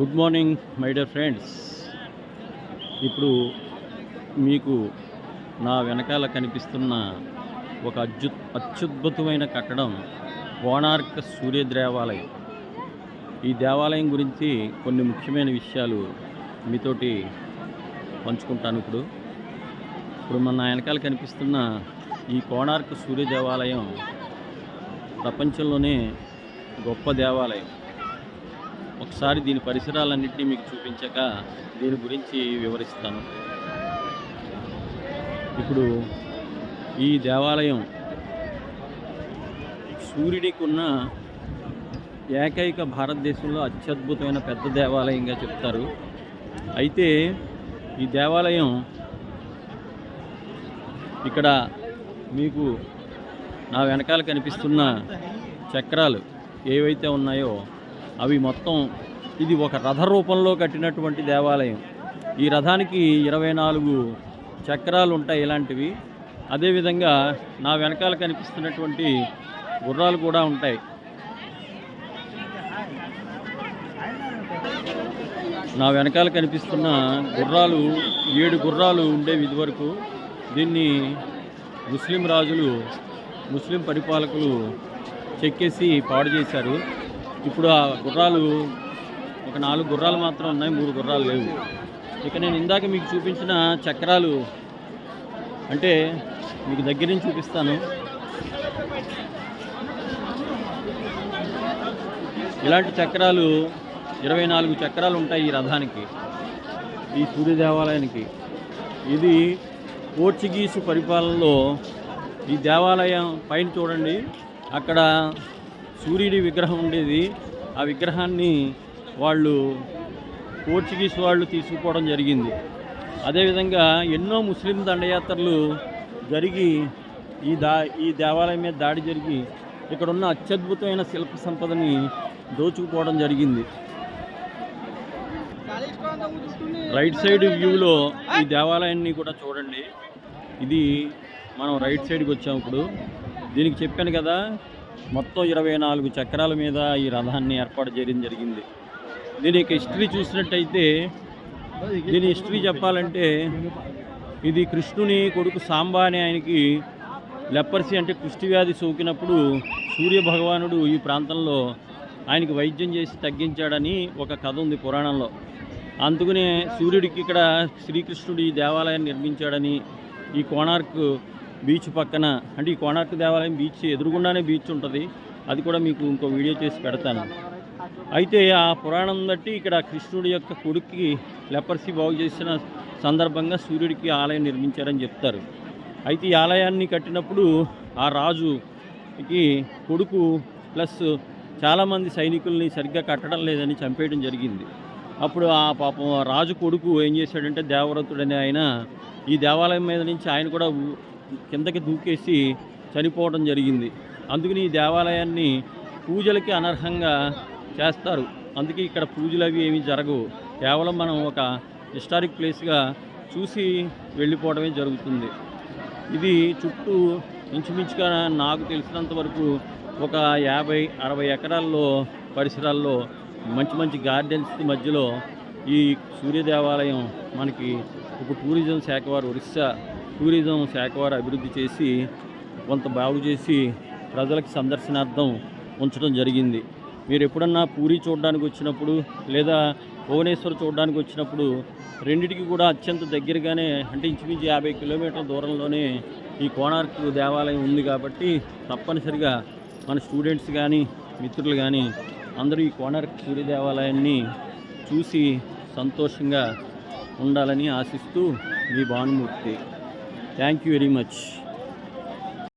Good morning my dear friends. ఇప్పుడు మీకు నా వెనకాల కనిపిస్తున్న ఒక అత్యద్భుతమైన కట్టడం కోణార్క్ సూర్య దేవాలయం. ఈ దేవాలయం గురించి కొన్ని ముఖ్యమైన విషయాలు మీతోటి పంచుకుంటాను. ఇప్పుడు మన వెనకాల కనిపిస్తున్న ఈ కోణార్క్ సూర్య దేవాలయం ప్రపంచంలోనే గొప్ప దేవాలయం. ఒకసారి దీని పరిసరాలన్నింటినీ మీకు చూపించాక దీని గురించి వివరిస్తాను. ఇప్పుడు ఈ దేవాలయం సూర్యుడికి ఉన్న ఏకైక భారతదేశంలో అత్యద్భుతమైన పెద్ద దేవాలయంగా చెప్తారు. అయితే ఈ దేవాలయం ఇక్కడ మీకు నా వెనకాల కనిపిస్తున్న చక్రాలు ఏవైతే ఉన్నాయో అవి మొత్తం ఇది ఒక రథ రూపంలో కట్టినటువంటి దేవాలయం. ఈ రథానికి 24 చక్రాలు ఉంటాయి ఇలాంటివి. అదేవిధంగా నా వెనకాల కనిపిస్తున్నటువంటి గుర్రాలు కూడా ఉంటాయి. నా వెనకాల కనిపిస్తున్న గుర్రాలు 7 గుర్రాలు ఉండేవి ఇదివరకు. దీన్ని ముస్లిం రాజులు, ముస్లిం పరిపాలకులు చెక్కేసి పాడు చేశారు. ఇప్పుడు ఆ గుర్రాలు ఒక 4 గుర్రాలు మాత్రం ఉన్నాయి, 3 గుర్రాలు లేవు. ఇక నేను ఇందాక మీకు చూపించిన చక్రాలు అంటే మీకు దగ్గర నుంచి చూపిస్తాను. ఇలాంటి చక్రాలు 24 చక్రాలు ఉంటాయి ఈ రథానికి, ఈ సూర్య దేవాలయానికి. ఇది పోర్చుగీసు పరిపాలనలో ఈ దేవాలయం పైన చూడండి, అక్కడ సూర్యుడి విగ్రహం ఉండేది. ఆ విగ్రహాన్ని పోర్చుగీస్ వాళ్ళు తీసుకుపోవడం జరిగింది. అదేవిధంగా ఎన్నో ముస్లిం దండయాత్రలు జరిగి ఈ దేవాలయం మీద దాడి జరిగి ఇక్కడున్న అత్యద్భుతమైన శిల్ప సంపదని దోచుకుపోవడం జరిగింది. రైట్ సైడ్ వ్యూలో ఈ దేవాలయాన్ని కూడా చూడండి. ఇది మనం రైట్ సైడ్కి వచ్చాము. ఇప్పుడు దీనికి చెప్పాను కదా, మొత్తం 24 చక్రాల మీద ఈ రథాన్ని ఏర్పాటు చేయడం జరిగింది. దీని యొక్క హిస్టరీ చూసినట్టయితే, దీని హిస్టరీ చెప్పాలంటే, ఇది కృష్ణుని కొడుకు సాంబా అనే ఆయనకి లెపర్సీ అంటే కుష్టి వ్యాధి సోకినప్పుడు సూర్య భగవానుడు ఈ ప్రాంతంలో ఆయనకి వైద్యం చేసి తగ్గించాడని ఒక కథ ఉంది పురాణంలో. అందుకనే సూర్యుడికి ఇక్కడ శ్రీకృష్ణుడు ఈ దేవాలయాన్ని నిర్మించాడని, ఈ కోణార్క్ బీచ్ పక్కన, అంటే ఈ కోణార్క్ దేవాలయం బీచ్ ఎదురుగుండానే బీచ్ ఉంటుంది. అది కూడా మీకు ఇంకో వీడియో చేసి పెడతాను. అయితే ఆ పురాణం బట్టి ఇక్కడ కృష్ణుడి యొక్క కొడుక్కి లెపర్సీ బాగు చేసిన సందర్భంగా సూర్యుడికి ఆలయం నిర్మించారని చెప్తారు. అయితే ఈ ఆలయాన్ని కట్టినప్పుడు ఆ రాజుకి కొడుకు ప్లస్ చాలామంది సైనికుల్ని సరిగ్గా కట్టడం లేదని చంపేయడం జరిగింది. అప్పుడు ఆ పాపం రాజు కొడుకు ఏం చేశాడంటే, దేవవ్రతుడని ఆయన ఈ దేవాలయం మీద నుంచి ఆయన కూడా కిందకి దూకేసి చనిపోవడం జరిగింది. అందుకని ఈ దేవాలయాన్ని పూజలకి అనర్హంగా చేస్తారు. అందుకే ఇక్కడ పూజలు అవి ఏమీ జరగవు. కేవలం మనం ఒక హిస్టారిక్ ప్లేస్గా చూసి వెళ్ళిపోవడమే జరుగుతుంది. ఇది చుట్టూ ఇంచుమించుగా నాకు తెలిసినంత వరకు ఒక 50-60 ఎకరాల్లో పరిసరాల్లో మంచి మంచి గార్డెన్స్ మధ్యలో ఈ సూర్య దేవాలయం మనకి ఒక టూరిజం శాఖ వారు, ఒరిస్సా టూరిజం శాఖ వారు అభివృద్ధి చేసి కొంత బాగు చేసి ప్రజలకు సందర్శనార్థం ఉంచడం జరిగింది. మీరు ఎప్పుడన్నా పూరి చూడడానికి వచ్చినప్పుడు లేదా భువనేశ్వర్ చూడడానికి వచ్చినప్పుడు రెండిటికి కూడా అత్యంత దగ్గరగానే, అంటే ఇంచుమించు 50 కిలోమీటర్ల దూరంలోనే ఈ కోణార్క్ దేవాలయం ఉంది. కాబట్టి తప్పనిసరిగా మన స్టూడెంట్స్ కానీ మిత్రులు కానీ అందరూ ఈ కోణార్క్ సూర్య దేవాలయాన్ని చూసి సంతోషంగా ఉండాలని ఆశిస్తూ మీ Bhanumurthy. Thank you very much.